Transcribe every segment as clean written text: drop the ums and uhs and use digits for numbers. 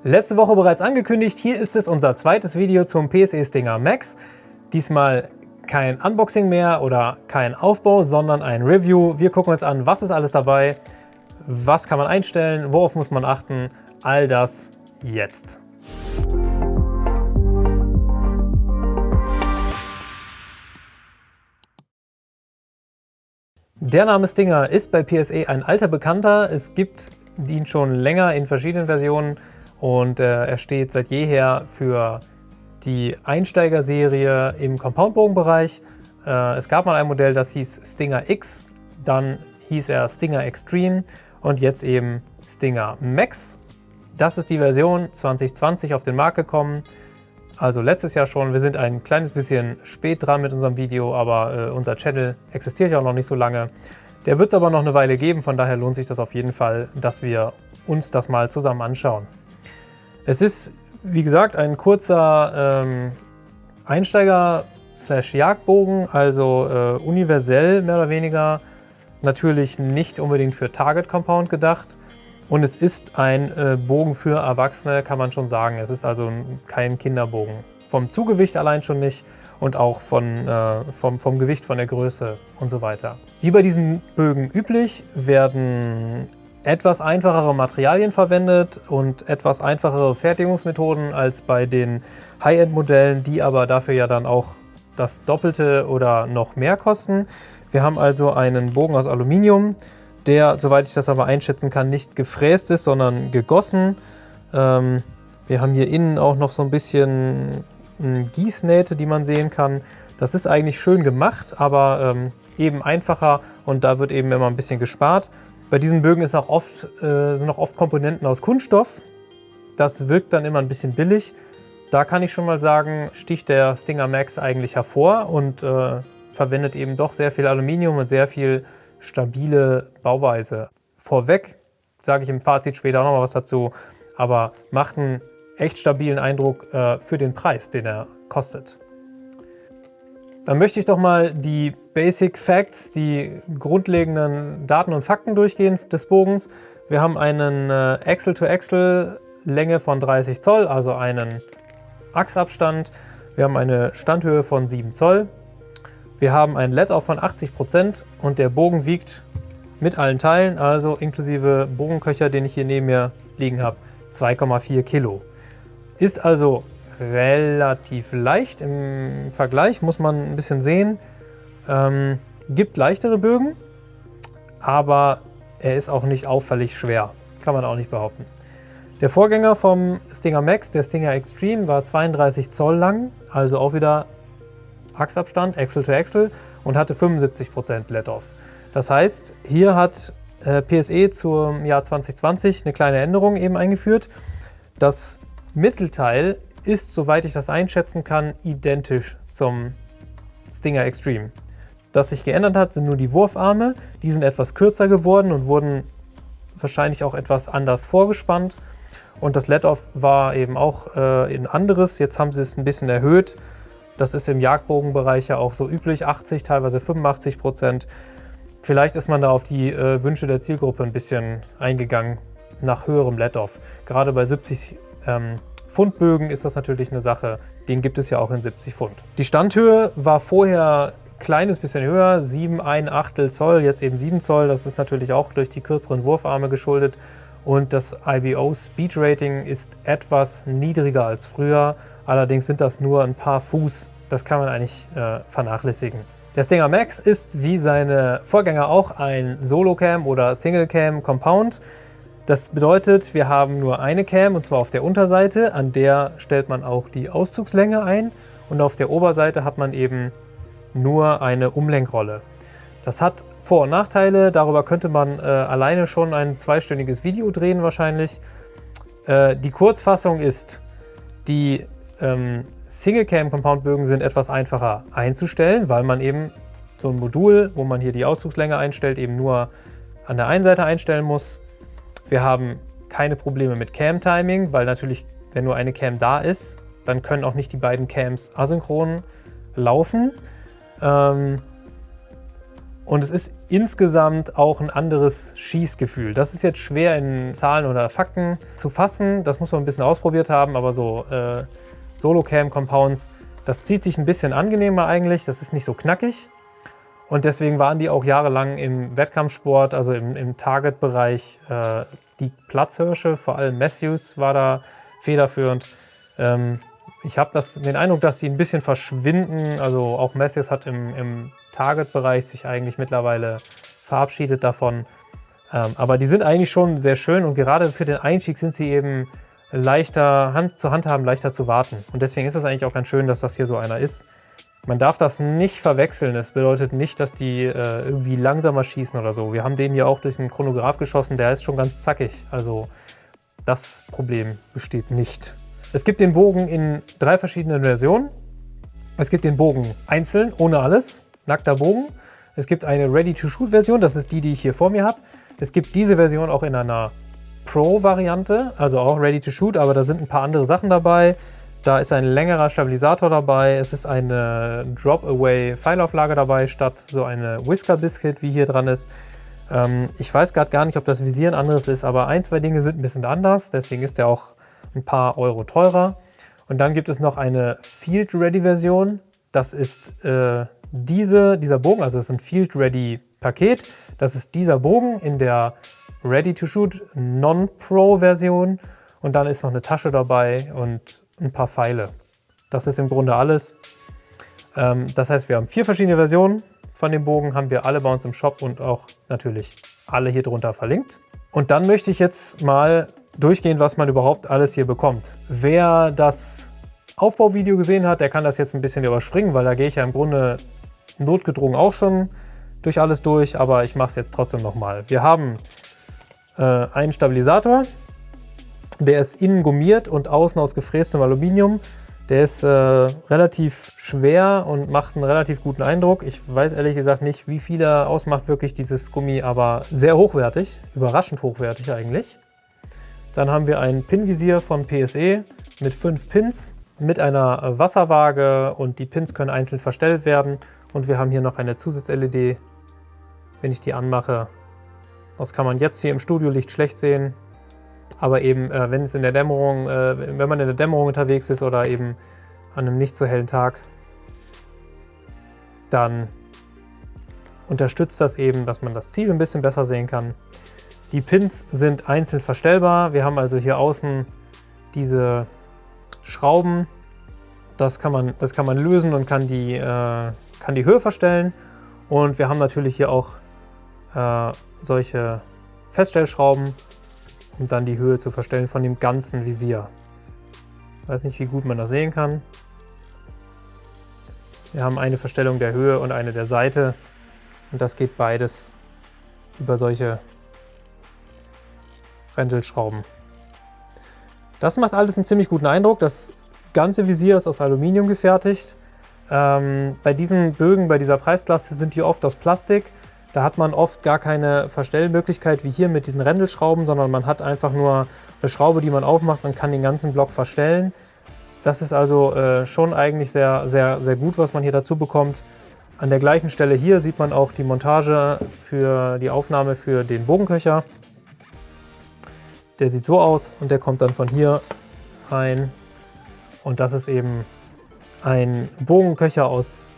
Letzte Woche bereits angekündigt, hier ist es unser zweites Video zum PSE Stinger Max. Diesmal kein Unboxing mehr oder kein Aufbau, sondern ein Review. Wir gucken uns an, was ist alles dabei, was kann man einstellen, worauf muss man achten, all das jetzt. Der Name Stinger ist bei PSE ein alter Bekannter. Es gibt ihn schon länger in verschiedenen Versionen und er steht seit jeher für die Einsteigerserie im Compoundbogenbereich. Es gab mal ein Modell, das hieß Stinger X, dann hieß er Stinger Extreme und jetzt eben Stinger Max. Das ist die Version 2020 auf den Markt gekommen, also letztes Jahr schon. Wir sind ein kleines bisschen spät dran mit unserem Video, aber unser Channel existiert ja auch noch nicht so lange. Der wird es aber noch eine Weile geben, von daher lohnt sich das auf jeden Fall, dass wir uns das mal zusammen anschauen. Es ist, wie gesagt, ein kurzer Einsteiger-Jagdbogen, also universell mehr oder weniger, natürlich nicht unbedingt für Target Compound gedacht. Und es ist ein Bogen für Erwachsene, kann man schon sagen. Es ist also kein Kinderbogen. Vom Zuggewicht allein schon nicht und auch vom Gewicht, von der Größe und so weiter. Wie bei diesen Bögen üblich werden etwas einfachere Materialien verwendet und etwas einfachere Fertigungsmethoden als bei den High-End-Modellen, die aber dafür ja dann auch das Doppelte oder noch mehr kosten. Wir haben also einen Bogen aus Aluminium, der, soweit ich das aber einschätzen kann, nicht gefräst ist, sondern gegossen. Wir haben hier innen auch noch so ein bisschen Gießnähte, die man sehen kann. Das ist eigentlich schön gemacht, aber eben einfacher und da wird eben immer ein bisschen gespart. Bei diesen Bögen sind auch oft Komponenten aus Kunststoff. Das wirkt dann immer ein bisschen billig. Da kann ich schon mal sagen, sticht der Stinger Max eigentlich hervor und verwendet eben doch sehr viel Aluminium und sehr viel stabile Bauweise. Vorweg sage ich im Fazit später auch noch mal was dazu, aber macht einen echt stabilen Eindruck für den Preis, den er kostet. Dann möchte ich doch mal die Basic Facts, die grundlegenden Daten und Fakten durchgehen des Bogens. Wir haben einen Axle-to-Axle Länge von 30 Zoll, also einen Achsabstand. Wir haben eine Standhöhe von 7 Zoll. Wir haben einen Let-Off von 80% und der Bogen wiegt mit allen Teilen, also inklusive Bogenköcher, den ich hier neben mir liegen habe, 2,4 Kilo. Ist also relativ leicht im Vergleich, muss man ein bisschen sehen. Gibt leichtere Bögen, aber er ist auch nicht auffällig schwer, kann man auch nicht behaupten. Der Vorgänger vom Stinger Max, der Stinger Extreme, war 32 Zoll lang, also auch wieder Achsabstand, Axle to Axle, und hatte 75% Let-Off. Das heißt, hier hat PSE zum Jahr 2020 eine kleine Änderung eben eingeführt. Das Mittelteil ist, soweit ich das einschätzen kann, identisch zum Stinger Extreme. Das sich geändert hat, sind nur die Wurfarme. Die sind etwas kürzer geworden und wurden wahrscheinlich auch etwas anders vorgespannt. Und das Let-Off war eben auch ein anderes. Jetzt haben sie es ein bisschen erhöht. Das ist im Jagdbogenbereich ja auch so üblich, 80, teilweise 85%. Vielleicht ist man da auf die Wünsche der Zielgruppe ein bisschen eingegangen nach höherem Let-Off. Gerade bei 70 Pfund Bögen ist das natürlich eine Sache, den gibt es ja auch in 70 Pfund. Die Standhöhe war vorher ein kleines bisschen höher, 7,1 Zoll, jetzt eben 7 Zoll. Das ist natürlich auch durch die kürzeren Wurfarme geschuldet. Und das IBO Speed Rating ist etwas niedriger als früher. Allerdings sind das nur ein paar Fuß. Das kann man eigentlich vernachlässigen. Der Stinger Max ist wie seine Vorgänger auch ein Solo-Cam oder Single-Cam Compound. Das bedeutet, wir haben nur eine Cam und zwar auf der Unterseite. An der stellt man auch die Auszugslänge ein. Und auf der Oberseite hat man eben nur eine Umlenkrolle. Das hat Vor- und Nachteile. Darüber könnte man alleine schon ein zweistündiges Video drehen wahrscheinlich. Die Kurzfassung ist, die Single-Cam-Compound-Bögen sind etwas einfacher einzustellen, weil man eben so ein Modul, wo man hier die Auszugslänge einstellt, eben nur an der einen Seite einstellen muss. Wir haben keine Probleme mit Cam-Timing, weil natürlich, wenn nur eine Cam da ist, dann können auch nicht die beiden Cams asynchron laufen. Und es ist insgesamt auch ein anderes Schießgefühl. Das ist jetzt schwer in Zahlen oder Fakten zu fassen. Das muss man ein bisschen ausprobiert haben, aber so Solo-Cam-Compounds, das zieht sich ein bisschen angenehmer eigentlich. Das ist nicht so knackig. Und deswegen waren die auch jahrelang im Wettkampfsport, also im Target-Bereich, die Platzhirsche. Vor allem Matthews war da federführend. Ich habe den Eindruck, dass sie ein bisschen verschwinden. Also auch Matthews hat im Target-Bereich sich eigentlich mittlerweile verabschiedet davon. Aber die sind eigentlich schon sehr schön und gerade für den Einstieg sind sie eben leichter zu handhaben, leichter zu warten. Und deswegen ist es eigentlich auch ganz schön, dass das hier so einer ist. Man darf das nicht verwechseln. Das bedeutet nicht, dass die irgendwie langsamer schießen oder so. Wir haben den hier auch durch einen Chronograph geschossen, der ist schon ganz zackig. Also das Problem besteht nicht. Es gibt den Bogen in 3 verschiedenen Versionen. Es gibt den Bogen einzeln, ohne alles, nackter Bogen. Es gibt eine Ready-to-Shoot-Version, das ist die ich hier vor mir habe. Es gibt diese Version auch in einer Pro-Variante, also auch Ready-to-Shoot, aber da sind ein paar andere Sachen dabei. Da ist ein längerer Stabilisator dabei, es ist eine Drop-Away-Pfeilauflage dabei, statt so eine Whisker-Biscuit, wie hier dran ist. Ich weiß gerade gar nicht, ob das Visier ein anderes ist, aber 1, 2 Dinge sind ein bisschen anders, deswegen ist der auch ein paar Euro teurer. Und dann gibt es noch eine Field-Ready-Version, das ist dieser Bogen, also das ist ein Field-Ready-Paket. Das ist dieser Bogen in der Ready-to-Shoot Non-Pro-Version und dann ist noch eine Tasche dabei und ein paar Pfeile. Das ist im Grunde alles. Das heißt, wir haben 4 verschiedene Versionen von dem Bogen, haben wir alle bei uns im Shop und auch natürlich alle hier drunter verlinkt. Und dann möchte ich jetzt mal durchgehen, was man überhaupt alles hier bekommt. Wer das Aufbauvideo gesehen hat, der kann das jetzt ein bisschen überspringen, weil da gehe ich ja im Grunde notgedrungen auch schon durch alles durch, aber ich mache es jetzt trotzdem nochmal. Wir haben einen Stabilisator, der ist innen gummiert und außen aus gefrästem Aluminium. Der ist relativ schwer und macht einen relativ guten Eindruck. Ich weiß ehrlich gesagt nicht, wie viel er ausmacht wirklich dieses Gummi, aber sehr hochwertig, überraschend hochwertig eigentlich. Dann haben wir ein Pinvisier von PSE mit 5 Pins, mit einer Wasserwaage und die Pins können einzeln verstellt werden. Und wir haben hier noch eine Zusatz-LED, wenn ich die anmache. Das kann man jetzt hier im Studiolicht schlecht sehen. Aber eben, wenn es in der Dämmerung, wenn man in der Dämmerung unterwegs ist oder eben an einem nicht so hellen Tag, dann unterstützt das eben, dass man das Ziel ein bisschen besser sehen kann. Die Pins sind einzeln verstellbar. Wir haben also hier außen diese Schrauben. Das kann man lösen und kann die Höhe verstellen. Und wir haben natürlich hier auch solche Feststellschrauben, um dann die Höhe zu verstellen von dem ganzen Visier. Ich weiß nicht, wie gut man das sehen kann. Wir haben eine Verstellung der Höhe und eine der Seite und das geht beides über solche Rändelschrauben. Das macht alles einen ziemlich guten Eindruck. Das ganze Visier ist aus Aluminium gefertigt. Bei diesen Bögen, bei dieser Preisklasse sind die oft aus Plastik. Da hat man oft gar keine Verstellmöglichkeit wie hier mit diesen Rändelschrauben, sondern man hat einfach nur eine Schraube, die man aufmacht und kann den ganzen Block verstellen. Das ist also schon eigentlich sehr, sehr, sehr gut, was man hier dazu bekommt. An der gleichen Stelle hier sieht man auch die Montage für die Aufnahme für den Bogenköcher. Der sieht so aus und der kommt dann von hier rein. Und das ist eben ein Bogenköcher aus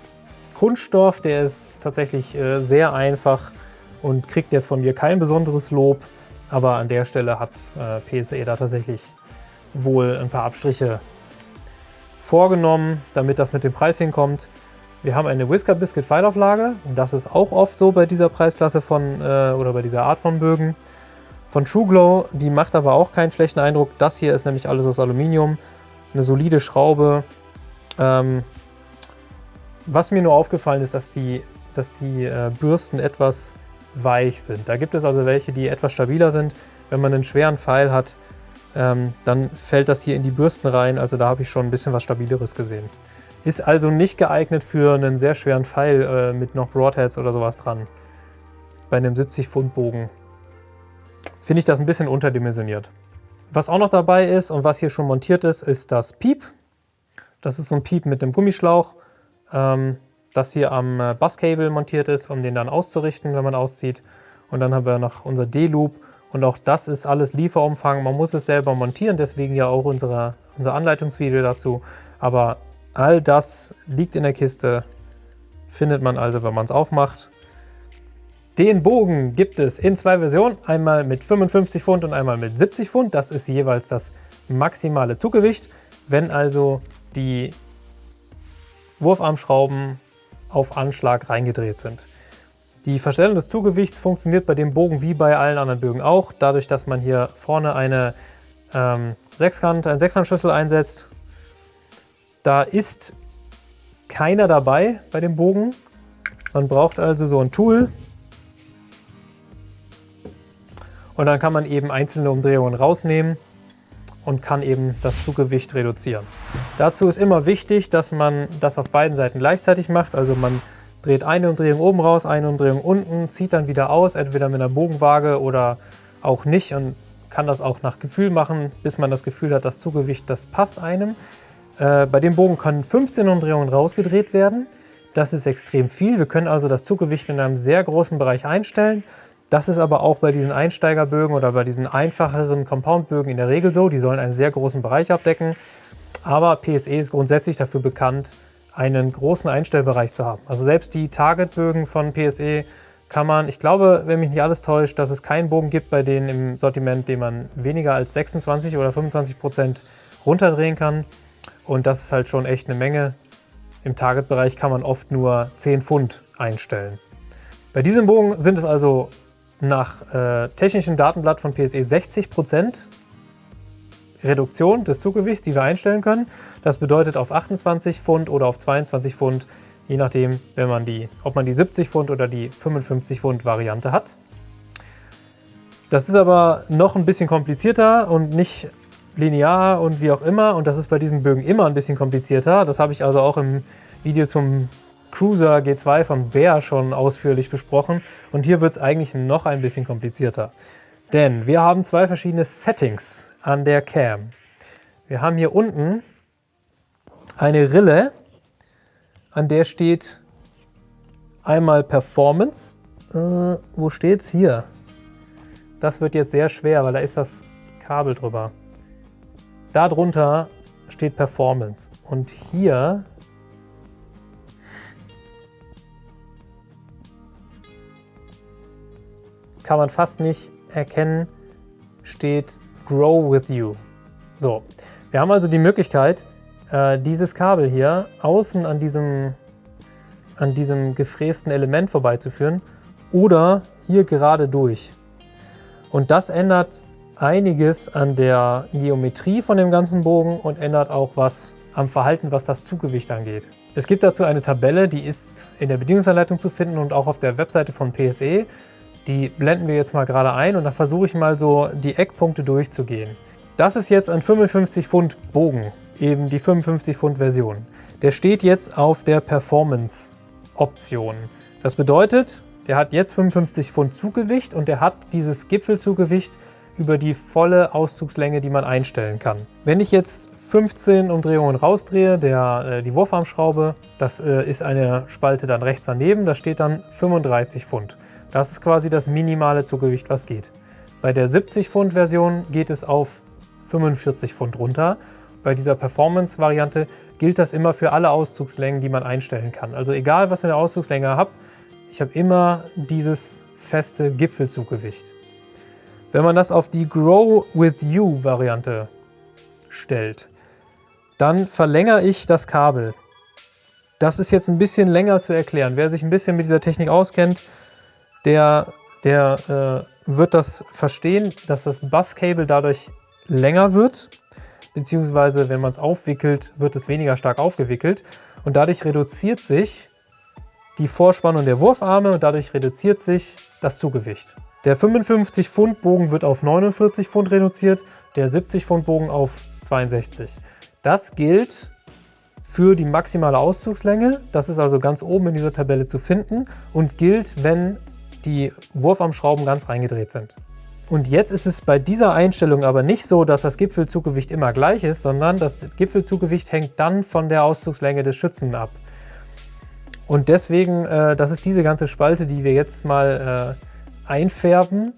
Kunststoff, der ist tatsächlich sehr einfach und kriegt jetzt von mir kein besonderes Lob, aber an der Stelle hat PSE da tatsächlich wohl ein paar Abstriche vorgenommen, damit das mit dem Preis hinkommt. Wir haben eine Whisker Biscuit Pfeilauflage, das ist auch oft so bei dieser Preisklasse oder bei dieser Art von Bögen. Von TrueGlow, die macht aber auch keinen schlechten Eindruck. Das hier ist nämlich alles aus Aluminium, eine solide Schraube. Was mir nur aufgefallen ist, dass die Bürsten etwas weich sind. Da gibt es also welche, die etwas stabiler sind. Wenn man einen schweren Pfeil hat, dann fällt das hier in die Bürsten rein. Also da habe ich schon ein bisschen was Stabileres gesehen. Ist also nicht geeignet für einen sehr schweren Pfeil mit noch Broadheads oder sowas dran. Bei einem 70 Pfund Bogen finde ich das ein bisschen unterdimensioniert. Was auch noch dabei ist und was hier schon montiert ist, ist das Piep. Das ist so ein Piep mit dem Gummischlauch. das hier am Buscable montiert ist, um den dann auszurichten, wenn man auszieht. Und dann haben wir noch unser D-Loop und auch das ist alles Lieferumfang. Man muss es selber montieren, deswegen ja auch unser Anleitungsvideo dazu. Aber all das liegt in der Kiste, findet man also, wenn man es aufmacht. Den Bogen gibt es in 2 Versionen, einmal mit 55 Pfund und einmal mit 70 Pfund. Das ist jeweils das maximale Zuggewicht, wenn also die Wurfarmschrauben auf Anschlag reingedreht sind. Die Verstellung des Zugewichts funktioniert bei dem Bogen wie bei allen anderen Bögen auch, dadurch, dass man hier vorne einen Sechskantschlüssel einsetzt. Da ist keiner dabei bei dem Bogen. Man braucht also so ein Tool. Und dann kann man eben einzelne Umdrehungen rausnehmen und kann eben das Zuggewicht reduzieren. Dazu ist immer wichtig, dass man das auf beiden Seiten gleichzeitig macht. Also man dreht eine Umdrehung oben raus, eine Umdrehung unten, zieht dann wieder aus, entweder mit einer Bogenwaage oder auch nicht und kann das auch nach Gefühl machen, bis man das Gefühl hat, das Zuggewicht, das passt einem. Bei dem Bogen können 15 Umdrehungen rausgedreht werden. Das ist extrem viel. Wir können also das Zuggewicht in einem sehr großen Bereich einstellen. Das ist aber auch bei diesen Einsteigerbögen oder bei diesen einfacheren Compound-Bögen in der Regel so. Die sollen einen sehr großen Bereich abdecken. Aber PSE ist grundsätzlich dafür bekannt, einen großen Einstellbereich zu haben. Also selbst die Target-Bögen von PSE kann man, ich glaube, wenn mich nicht alles täuscht, dass es keinen Bogen gibt bei denen im Sortiment, den man weniger als 26 oder 25% runterdrehen kann. Und das ist halt schon echt eine Menge. Im Target-Bereich kann man oft nur 10 Pfund einstellen. Bei diesem Bogen sind es also nach technischem Datenblatt von PSE 60% Reduktion des Zuggewichts, die wir einstellen können. Das bedeutet auf 28 Pfund oder auf 22 Pfund, je nachdem, ob man die 70 Pfund oder die 55 Pfund Variante hat. Das ist aber noch ein bisschen komplizierter und nicht linear und wie auch immer. Und das ist bei diesen Bögen immer ein bisschen komplizierter. Das habe ich also auch im Video zum Cruiser G2 von Bear schon ausführlich besprochen. Und hier wird es eigentlich noch ein bisschen komplizierter. Denn wir haben 2 verschiedene Settings an der Cam. Wir haben hier unten eine Rille, an der steht einmal Performance. Wo steht's? Hier. Das wird jetzt sehr schwer, weil da ist das Kabel drüber. Darunter steht Performance. Und hier kann man fast nicht erkennen, steht Grow with You. So, wir haben also die Möglichkeit, dieses Kabel hier außen an diesem gefrästen Element vorbeizuführen oder hier gerade durch. Und das ändert einiges an der Geometrie von dem ganzen Bogen und ändert auch was am Verhalten, was das Zuggewicht angeht. Es gibt dazu eine Tabelle, die ist in der Bedienungsanleitung zu finden und auch auf der Webseite von PSE. Die blenden wir jetzt mal gerade ein und dann versuche ich mal so die Eckpunkte durchzugehen. Das ist jetzt ein 55 Pfund Bogen, eben die 55 Pfund Version. Der steht jetzt auf der Performance Option. Das bedeutet, der hat jetzt 55 Pfund Zuggewicht und der hat dieses Gipfelzuggewicht über die volle Auszugslänge, die man einstellen kann. Wenn ich jetzt 15 Umdrehungen rausdrehe, die Wurfarmschraube, das ist eine Spalte dann rechts daneben, da steht dann 35 Pfund. Das ist quasi das minimale Zuggewicht, was geht. Bei der 70 Pfund Version geht es auf 45 Pfund runter. Bei dieser Performance-Variante gilt das immer für alle Auszugslängen, die man einstellen kann. Also egal, was für eine Auszugslänge ich habe immer dieses feste Gipfelzuggewicht. Wenn man das auf die Grow with You Variante stellt, dann verlängere ich das Kabel. Das ist jetzt ein bisschen länger zu erklären. Wer sich ein bisschen mit dieser Technik auskennt, der wird das verstehen, dass das Buscable dadurch länger wird, beziehungsweise wenn man es aufwickelt, wird es weniger stark aufgewickelt und dadurch reduziert sich die Vorspannung der Wurfarme und dadurch reduziert sich das Zuggewicht. Der 55 Pfund Bogen wird auf 49 Pfund reduziert, der 70 Pfund Bogen auf 62. Das gilt für die maximale Auszugslänge, das ist also ganz oben in dieser Tabelle zu finden und gilt, wenn die Wurfarmschrauben ganz reingedreht sind. Und jetzt ist es bei dieser Einstellung aber nicht so, dass das Gipfelzuggewicht immer gleich ist, sondern das Gipfelzuggewicht hängt dann von der Auszugslänge des Schützen ab. Und deswegen, das ist diese ganze Spalte, die wir jetzt mal einfärben.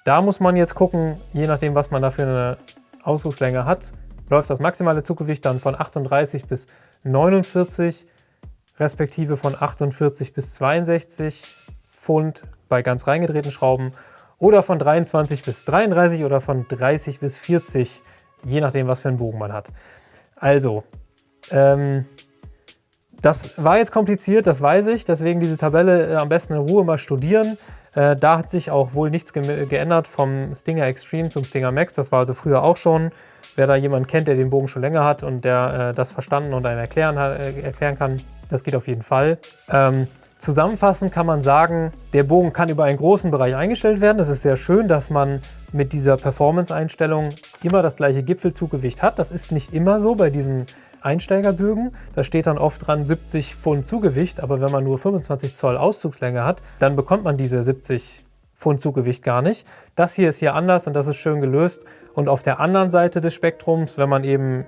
Da muss man jetzt gucken, je nachdem, was man da für eine Ausdruckslänge hat, läuft das maximale Zuggewicht dann von 38 bis 49, respektive von 48 bis 62 Pfund bei ganz reingedrehten Schrauben oder von 23 bis 33 oder von 30 bis 40, je nachdem, was für einen Bogen man hat. Also, das war jetzt kompliziert, das weiß ich, deswegen diese Tabelle am besten in Ruhe mal studieren. Da hat sich auch wohl nichts geändert vom Stinger Extreme zum Stinger Max, das war also früher auch schon. Wer da jemanden kennt, der den Bogen schon länger hat und der das verstanden und einem erklären kann, das geht auf jeden Fall. Zusammenfassend kann man sagen, der Bogen kann über einen großen Bereich eingestellt werden. Es ist sehr schön, dass man mit dieser Performance-Einstellung immer das gleiche Gipfelzuggewicht hat. Das ist nicht immer so bei diesen Einsteigerbögen. Da steht dann oft dran 70 Pfund Zugewicht, aber wenn man nur 25 Zoll Auszugslänge hat, dann bekommt man diese 70 Pfund Zugewicht gar nicht. Das hier ist hier anders und das ist schön gelöst. Und auf der anderen Seite des Spektrums, wenn man eben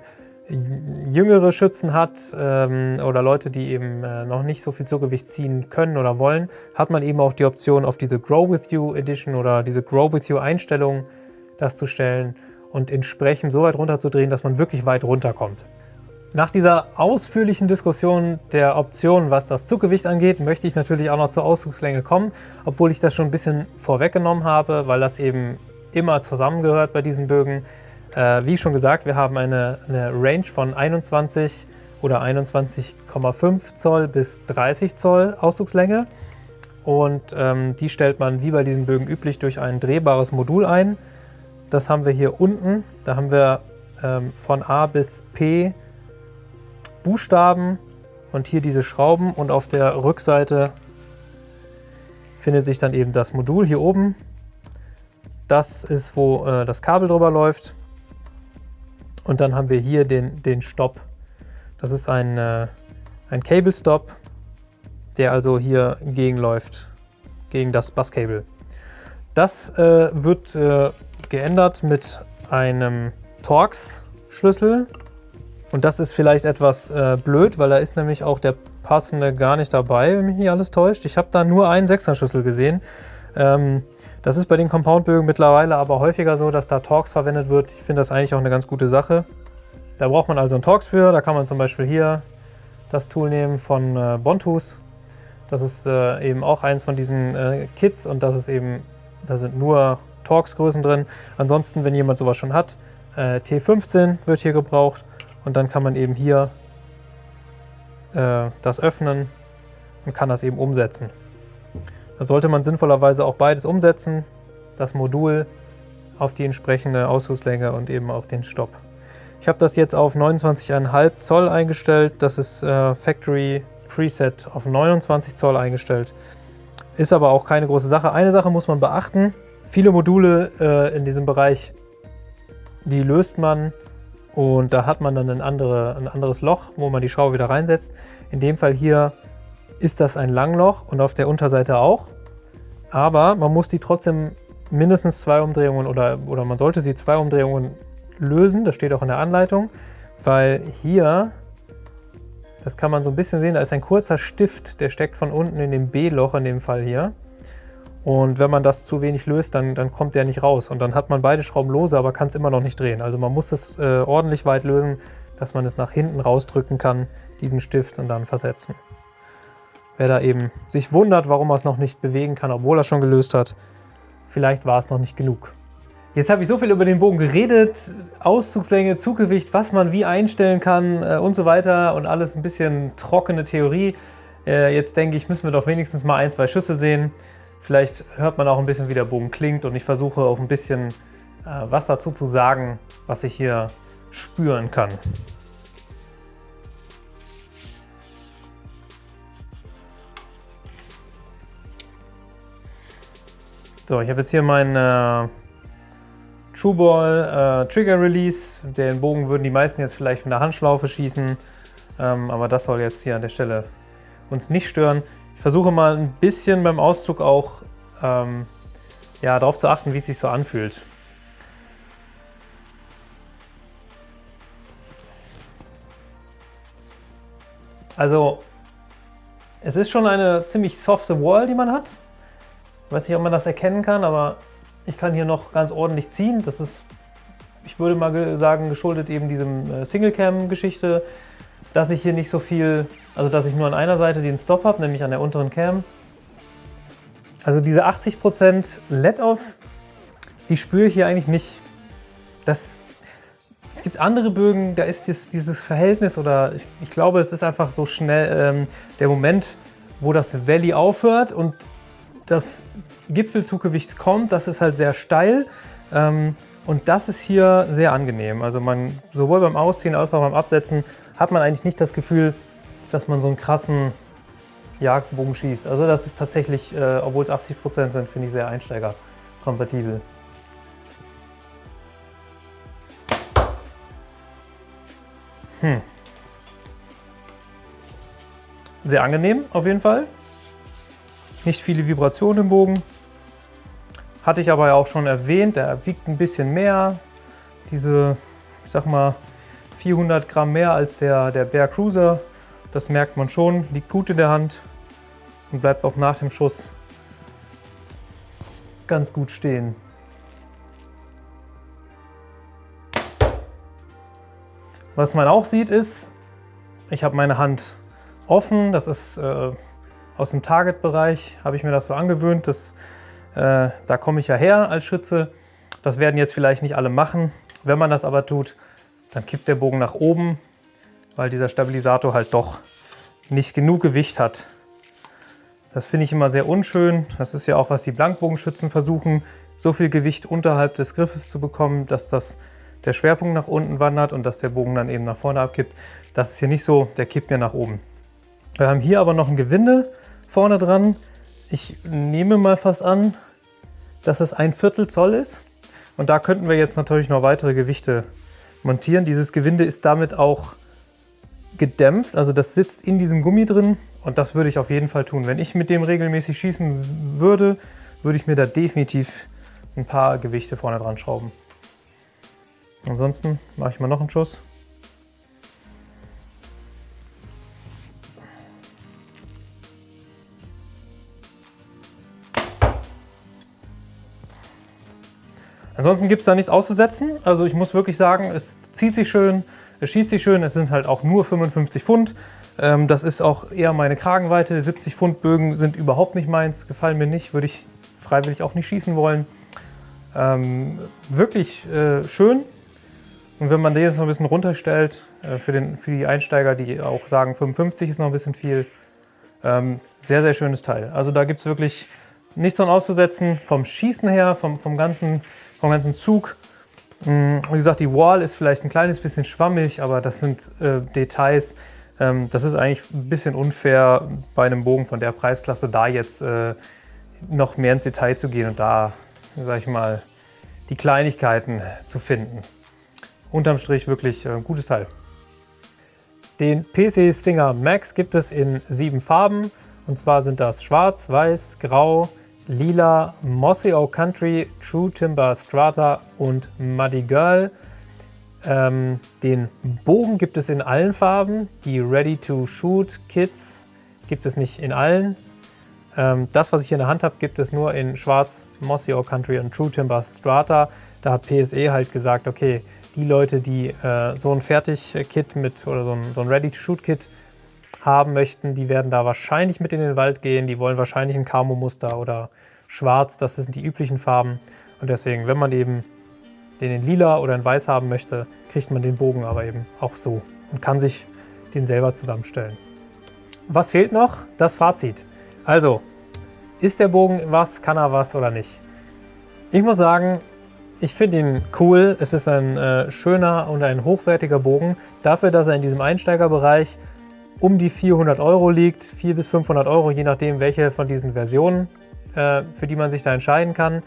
jüngere Schützen hat oder Leute, die eben noch nicht so viel Zuggewicht ziehen können oder wollen, hat man eben auch die Option, auf diese Grow With You Edition oder diese Grow With You Einstellung das zu stellen und entsprechend so weit runterzudrehen, dass man wirklich weit runterkommt. Nach dieser ausführlichen Diskussion der Optionen, was das Zuggewicht angeht, möchte ich natürlich auch noch zur Auszugslänge kommen, obwohl ich das schon ein bisschen vorweggenommen habe, weil das eben immer zusammengehört bei diesen Bögen. Wie schon gesagt, wir haben eine Range von 21 oder 21,5 Zoll bis 30 Zoll Auszugslänge und die stellt man wie bei diesen Bögen üblich durch ein drehbares Modul ein. Das haben wir hier unten, da haben wir von A bis P Buchstaben und hier diese Schrauben und auf der Rückseite findet sich dann eben das Modul hier oben. Das ist, wo das Kabel drüber läuft. Und dann haben wir hier den Stop. Das ist ein Cable Stop, der also hier gegenläuft, gegen das Buscable. Das wird geändert mit einem Torx-Schlüssel. Und das ist vielleicht etwas blöd, weil da ist nämlich auch der passende gar nicht dabei, wenn mich nicht alles täuscht. Ich habe da nur einen 6er-Schlüssel gesehen. Das ist bei den Compound-Bögen mittlerweile aber häufiger so, dass da Torx verwendet wird. Ich finde das eigentlich auch eine ganz gute Sache. Da braucht man also einen Torx für. Da kann man zum Beispiel hier das Tool nehmen von Bontus. Das ist eben auch eins von diesen Kits und das ist eben, da sind nur Torx-Größen drin. Ansonsten, wenn jemand sowas schon hat, T15 wird hier gebraucht und dann kann man eben hier das öffnen und kann das eben umsetzen. Da sollte man sinnvollerweise auch beides umsetzen, das Modul auf die entsprechende Ausschusslänge und eben auch den Stopp. Ich habe das jetzt auf 29,5 Zoll eingestellt, das ist Factory Preset auf 29 Zoll eingestellt. Ist aber auch keine große Sache. Eine Sache muss man beachten, viele Module in diesem Bereich, die löst man und da hat man dann ein anderes Loch, wo man die Schraube wieder reinsetzt. In dem Fall hier ist das ein Langloch und auf der Unterseite auch. Aber man muss die trotzdem mindestens 2 Umdrehungen oder man sollte sie 2 Umdrehungen lösen. Das steht auch in der Anleitung, weil hier, das kann man so ein bisschen sehen, da ist ein kurzer Stift, der steckt von unten in dem B-Loch in dem Fall hier. Und wenn man das zu wenig löst, dann kommt der nicht raus. Und dann hat man beide Schrauben lose, aber kann es immer noch nicht drehen. Also man muss es ordentlich weit lösen, dass man es nach hinten rausdrücken kann, diesen Stift und dann versetzen. Wer da eben sich wundert, warum er es noch nicht bewegen kann, obwohl er es schon gelöst hat, vielleicht war es noch nicht genug. Jetzt habe ich so viel über den Bogen geredet, Auszugslänge, Zuggewicht, was man wie einstellen kann und so weiter und alles ein bisschen trockene Theorie. Jetzt denke ich, müssen wir doch wenigstens mal 1, 2 Schüsse sehen. Vielleicht hört man auch ein bisschen, wie der Bogen klingt und ich versuche auch ein bisschen was dazu zu sagen, was ich hier spüren kann. So, ich habe jetzt hier meinen Trueball Trigger Release. Den Bogen würden die meisten jetzt vielleicht mit einer Handschlaufe schießen, aber das soll jetzt hier an der Stelle uns nicht stören. Ich versuche mal ein bisschen beim Auszug auch ja, darauf zu achten, wie es sich so anfühlt. Also Es ist schon eine ziemlich softe Wall, die man hat. Ich weiß nicht, ob man das erkennen kann, aber ich kann hier noch ganz ordentlich ziehen. Das ist, ich würde mal sagen, geschuldet eben diesem Single-Cam-Geschichte, dass ich hier nicht so viel, also dass ich nur an einer Seite den Stop habe, nämlich an der unteren Cam. Also diese 80% Let-Off, die spüre ich hier eigentlich nicht. Es gibt andere Bögen, da ist dieses Verhältnis oder ich glaube, es ist einfach so schnell der Moment, wo das Valley aufhört und das Gipfelzuggewicht kommt, das ist halt sehr steil und das ist hier sehr angenehm. Also man, sowohl beim Ausziehen als auch beim Absetzen hat man eigentlich nicht das Gefühl, dass man so einen krassen Jagdbogen schießt. Also das ist tatsächlich, obwohl es 80% sind, finde ich sehr einsteigerkompatibel. Sehr angenehm auf jeden Fall. Nicht viele Vibrationen im Bogen. Hatte ich aber ja auch schon erwähnt, der wiegt ein bisschen mehr. Diese, ich sag mal, 400 Gramm mehr als der Bear Cruiser. Das merkt man schon, liegt gut in der Hand und bleibt auch nach dem Schuss ganz gut stehen. Was man auch sieht ist, ich habe meine Hand offen, das ist aus dem Target-Bereich, habe ich mir das so angewöhnt, da komme ich ja her als Schütze. Das werden jetzt vielleicht nicht alle machen. Wenn man das aber tut, dann kippt der Bogen nach oben, weil dieser Stabilisator halt doch nicht genug Gewicht hat. Das finde ich immer sehr unschön. Das ist ja auch, was die Blankbogenschützen versuchen, so viel Gewicht unterhalb des Griffes zu bekommen, dass der Schwerpunkt nach unten wandert und dass der Bogen dann eben nach vorne abkippt. Das ist hier nicht so, der kippt mir nach oben. Wir haben hier aber noch ein Gewinde vorne dran. Ich nehme mal fast an, dass es 1/4 Zoll ist. Und da könnten wir jetzt natürlich noch weitere Gewichte montieren. Dieses Gewinde ist damit auch gedämpft, also das sitzt in diesem Gummi drin und das würde ich auf jeden Fall tun. Wenn ich mit dem regelmäßig schießen würde, würde ich mir da definitiv ein paar Gewichte vorne dran schrauben. Ansonsten mache ich mal noch einen Schuss. Ansonsten gibt es da nichts auszusetzen. Also ich muss wirklich sagen, es zieht sich schön, es schießt sich schön. Es sind halt auch nur 55 Pfund. Das ist auch eher meine Kragenweite. 70 Pfund Bögen sind überhaupt nicht meins, gefallen mir nicht, würde ich freiwillig auch nicht schießen wollen. Wirklich schön. Und wenn man den jetzt noch ein bisschen runterstellt, für die Einsteiger, die auch sagen 55 ist noch ein bisschen viel, sehr, sehr schönes Teil. Also da gibt es wirklich nichts dran auszusetzen. Vom Schießen her, vom ganzen Zug. Wie gesagt, die Wall ist vielleicht ein kleines bisschen schwammig, aber das sind Details. Das ist eigentlich ein bisschen unfair bei einem Bogen von der Preisklasse, da jetzt noch mehr ins Detail zu gehen und da, sag ich mal, die Kleinigkeiten zu finden. Unterm Strich wirklich ein gutes Teil. Den PSE Stinger Max gibt es in 7 Farben. Und zwar sind das Schwarz, Weiß, Grau, Lila, Mossy Oak Country, True Timber Strata und Muddy Girl. Den Bogen gibt es in allen Farben. Die Ready-to-Shoot Kits gibt es nicht in allen. Das, was ich hier in der Hand habe, gibt es nur in Schwarz, Mossy Oak Country und True Timber Strata. Da hat PSE halt gesagt, okay, die Leute, die so ein Fertig-Kit oder so ein Ready-to-Shoot-Kit haben möchten, die werden da wahrscheinlich mit in den Wald gehen. Die wollen wahrscheinlich ein Camo-Muster oder Schwarz, das sind die üblichen Farben. Und deswegen, wenn man eben den in Lila oder in Weiß haben möchte, kriegt man den Bogen aber eben auch so und kann sich den selber zusammenstellen. Was fehlt noch? Das Fazit. Also, ist der Bogen was, kann er was oder nicht? Ich muss sagen, ich finde ihn cool. Es ist ein schöner und ein hochwertiger Bogen. Dafür, dass er in diesem Einsteigerbereich um die 400 € liegt, 400 bis 500 €, je nachdem, welche von diesen Versionen, für die man sich da entscheiden kann.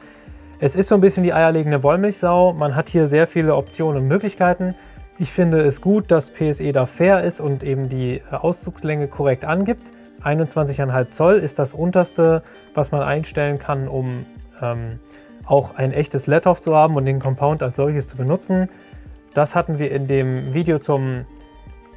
Es ist so ein bisschen die eierlegende Wollmilchsau. Man hat hier sehr viele Optionen und Möglichkeiten. Ich finde es gut, dass PSE da fair ist und eben die Auszugslänge korrekt angibt. 21,5 Zoll ist das unterste, was man einstellen kann, um auch ein echtes Let-Off zu haben und den Compound als solches zu benutzen. Das hatten wir in dem Video zum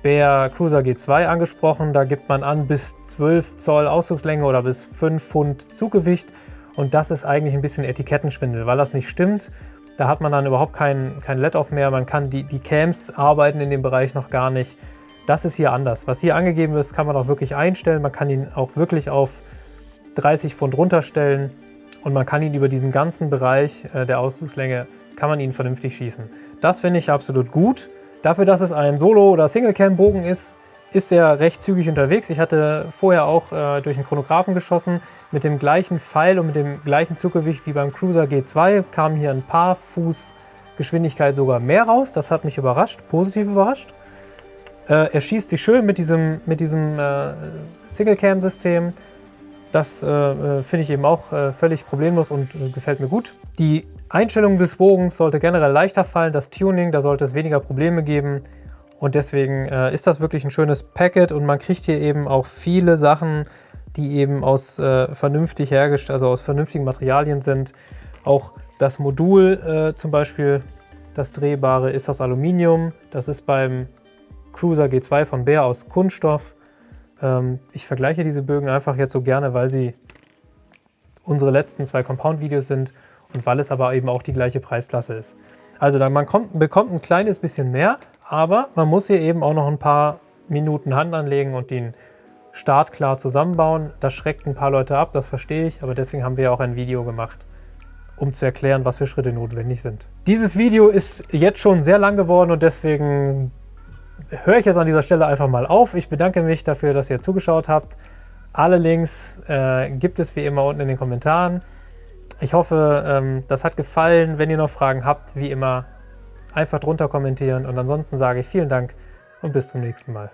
Bear Cruiser G2 angesprochen. Da gibt man an bis 12 Zoll Auszugslänge oder bis 5 Pfund Zuggewicht. Und das ist eigentlich ein bisschen Etikettenschwindel, weil das nicht stimmt. Da hat man dann überhaupt kein Let-Off mehr. Man kann die Cams arbeiten in dem Bereich noch gar nicht. Das ist hier anders. Was hier angegeben ist, kann man auch wirklich einstellen. Man kann ihn auch wirklich auf 30 Pfund runterstellen. Und man kann ihn über diesen ganzen Bereich der Auszugslänge, kann man ihn vernünftig schießen. Das finde ich absolut gut. Dafür, dass es ein Solo- oder Single-Cam-Bogen ist, ist er recht zügig unterwegs. Ich hatte vorher auch durch einen Chronographen geschossen. Mit dem gleichen Pfeil und mit dem gleichen Zuggewicht wie beim Cruiser G2 kam hier ein paar Fuß Geschwindigkeit sogar mehr raus. Das hat mich überrascht, positiv überrascht. Er schießt sich schön mit diesem Single-Cam-System. Das finde ich eben auch völlig problemlos und gefällt mir gut. Die Einstellung des Bogens sollte generell leichter fallen. Das Tuning, da sollte es weniger Probleme geben. Und deswegen ist das wirklich ein schönes Packet und man kriegt hier eben auch viele Sachen, die eben aus vernünftig hergestellt, also aus vernünftigen Materialien sind. Auch das Modul zum Beispiel, das drehbare, ist aus Aluminium. Das ist beim Cruiser G2 von Bear aus Kunststoff. Ich vergleiche diese Bögen einfach jetzt so gerne, weil sie unsere letzten 2 Compound-Videos sind und weil es aber eben auch die gleiche Preisklasse ist. Also man bekommt ein kleines bisschen mehr, aber man muss hier eben auch noch ein paar Minuten Hand anlegen und den startklar zusammenbauen. Das schreckt ein paar Leute ab, das verstehe ich, aber deswegen haben wir ja auch ein Video gemacht, um zu erklären, was für Schritte notwendig sind. Dieses Video ist jetzt schon sehr lang geworden und deswegen höre ich jetzt an dieser Stelle einfach mal auf. Ich bedanke mich dafür, dass ihr zugeschaut habt. Alle Links gibt es wie immer unten in den Kommentaren. Ich hoffe, das hat gefallen. Wenn ihr noch Fragen habt, wie immer, einfach drunter kommentieren. Und ansonsten sage ich vielen Dank und bis zum nächsten Mal.